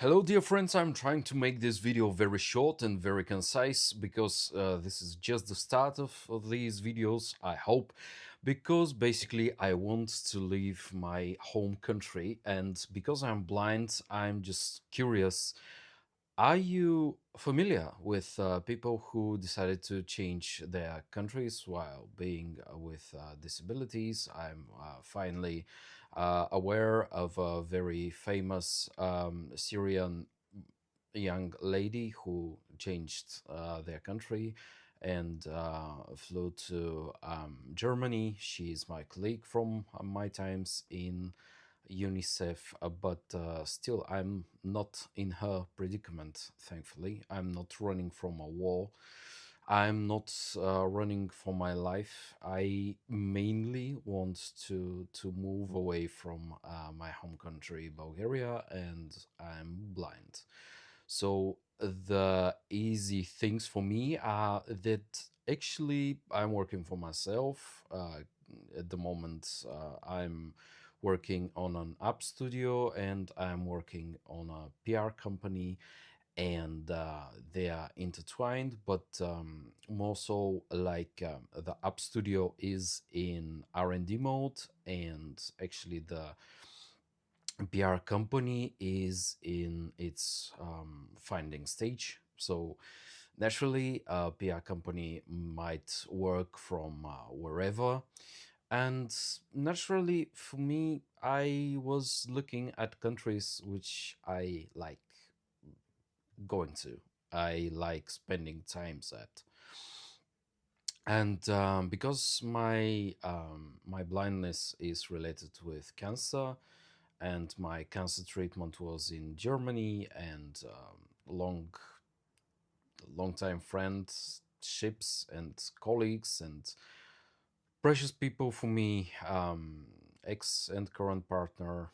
Hello, dear friends. I'm trying to make this video very short and very concise because this is just the start of these videos, I hope. Because basically, I want to leave my home country, and because I'm blind, I'm just curious. Are you familiar with people who decided to change their countries while being with disabilities? I'm finally aware of a very famous Syrian young lady who changed their country and flew to Germany. She's my colleague from my times in UNICEF, but still, I'm not in her predicament, thankfully. I'm not running from a war. I'm not running for my life. I mainly want to move away from my home country, Bulgaria, and I'm blind. So the easy things for me are that actually I'm working for myself. At the moment, I'm working on an app studio and I'm working on a PR company, and they are intertwined, but more so like the app studio is in R&D mode, and actually the PR company is in its finding stage. So naturally, a PR company might work from wherever. And naturally, for me, I was looking at countries which I like going to. I like spending times at. And because my blindness is related with cancer, and my cancer treatment was in Germany, and long time friendships and colleagues and precious people for me, ex and current partner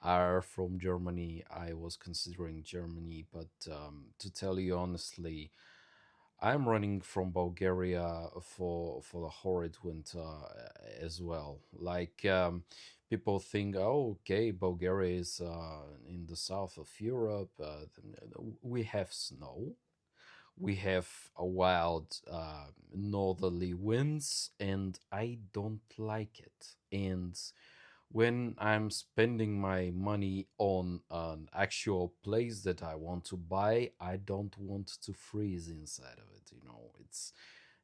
are from Germany. I was considering Germany, but to tell you honestly, I'm running from Bulgaria for the horrid winter as well. Like people think, oh, okay, Bulgaria is in the south of Europe. We have snow. We have a wild northerly winds, and I don't like it. And when I'm spending my money on an actual place that I want to buy, I don't want to freeze inside of it.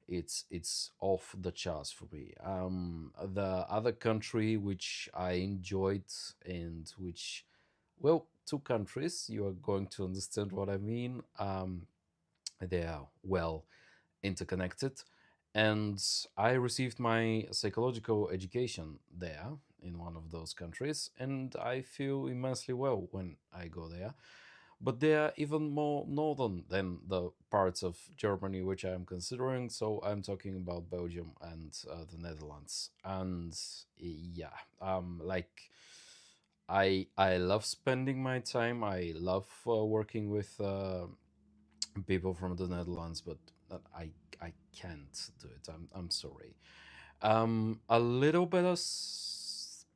It's off the charts for me. The other country which I enjoyed, and which, well, two countries, you are going to understand what I mean. They are well interconnected. And I received my psychological education there in one of those countries, and I feel immensely well when I go there. But they are even more northern than the parts of Germany which I am considering. So I'm talking about Belgium and the Netherlands. And yeah, like I love spending my time. I love working with people from the Netherlands, but I can't do it. I'm sorry. A little better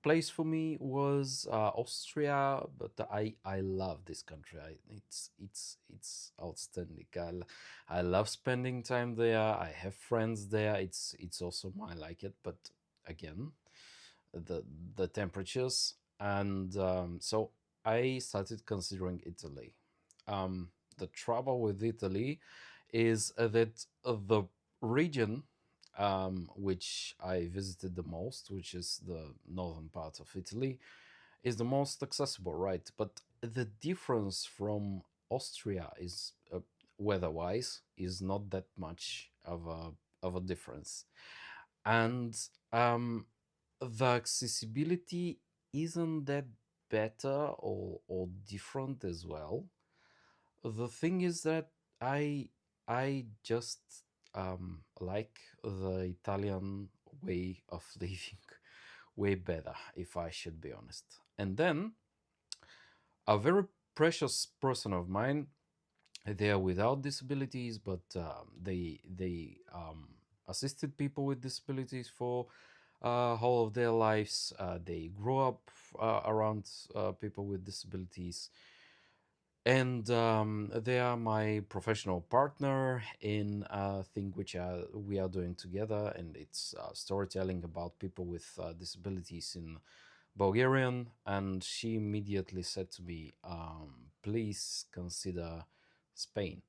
place for me was Austria, but I love this country. It's outstanding. I love spending time there. I have friends there. It's awesome. I like it, but again, the the temperatures, and so I started considering Italy. The trouble with Italy is that the region which I visited the most, which is the northern part of Italy, is the most accessible, right? But the difference from Austria is weather-wise is not that much of a difference, and the accessibility isn't that better or different as well. The thing is that I I just like the Italian way of living way better, if I should be honest. And then a very precious person of mine, they are without disabilities, but they assisted people with disabilities for whole of their lives. They grew up around people with disabilities, and they are my professional partner in a thing which we are doing together, and it's storytelling about people with disabilities in Bulgarian. And she immediately said to me, please consider Spain,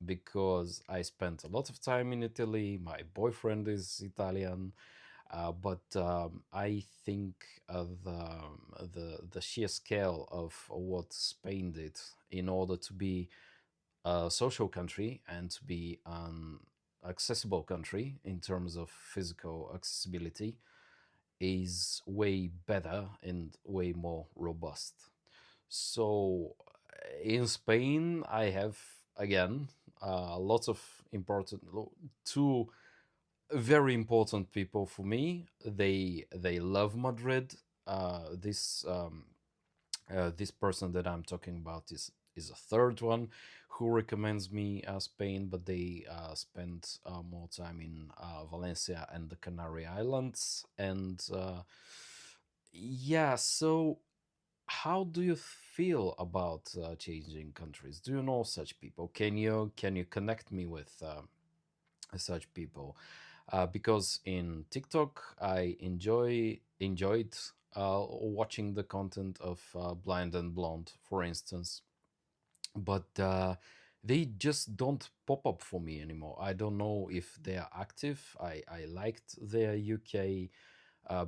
because I spent a lot of time in Italy. My boyfriend is Italian, but I think the sheer scale of what Spain did in order to be a social country and to be an accessible country in terms of physical accessibility is way better and way more robust. So in Spain, I have again lots of two very important people for me. They love Madrid. This person that I'm talking about is a third one who recommends me Spain, but they spend more time in Valencia and the Canary Islands. And yeah, so how do you feel about changing countries? Do you know such people? Can you connect me with such people? Because in TikTok, I enjoyed watching the content of Blind and Blonde, for instance, but they just don't pop up for me anymore. I don't know if they are active. I liked their UK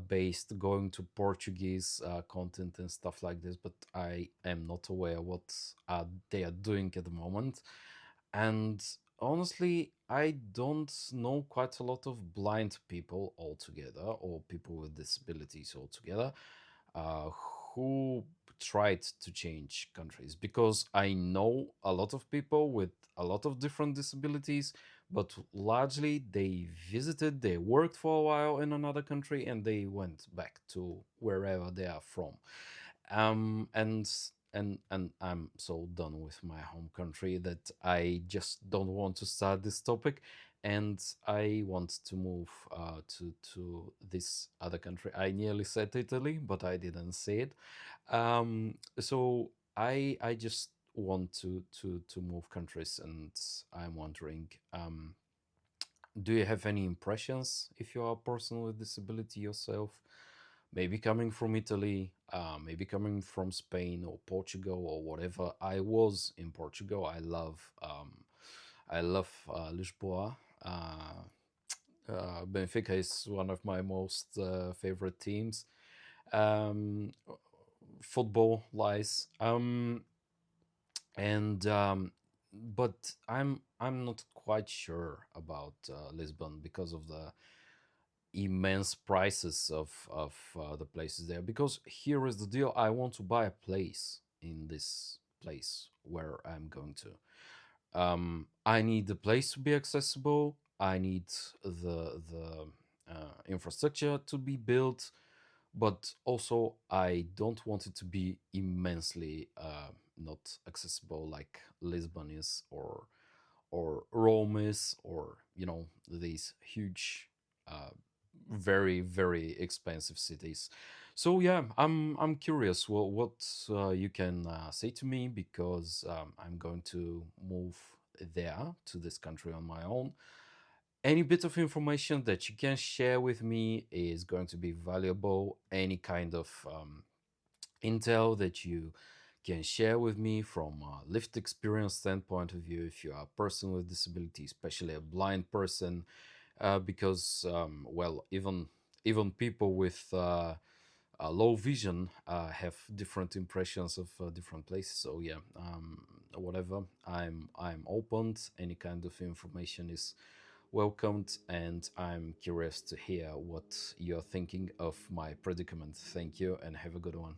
based going to Portuguese content and stuff like this, but I am not aware what they are doing at the moment. And honestly, I don't know quite a lot of blind people altogether, or people with disabilities altogether, uh, who tried to change countries, because I know a lot of people with a lot of different disabilities, but largely they visited, they worked for a while in another country, and they went back to wherever they are from. And I'm so done with my home country that I just don't want to start this topic, and I want to move to this other country. I nearly said Italy, but I didn't say it. So I just want to move countries, and I'm wondering, do you have any impressions if you are a person with disability yourself? Maybe coming from Italy, maybe coming from Spain or Portugal or whatever. I was in Portugal. I love Lisboa. Benfica is one of my most favorite teams. Um, Football lies. And But I'm not quite sure about Lisbon because of the immense prices of the places there. Because here is the deal: I want to buy a place in this place where I'm going to. I need the place to be accessible. I need the infrastructure to be built, but also I don't want it to be immensely not accessible like Lisbon is, or Rome is, or these huge, uh, very very expensive cities. So yeah, I'm curious what you can say to me, because I'm going to move there to this country on my own. Any bit of information that you can share with me is going to be valuable. Any kind of intel that you can share with me from a lived experience standpoint of view, if you are a person with disability, especially a blind person, because well, even people with low vision have different impressions of different places. So yeah, whatever, I'm open. Any kind of information is welcomed, and I'm curious to hear what you're thinking of my predicament. Thank you, and have a good one.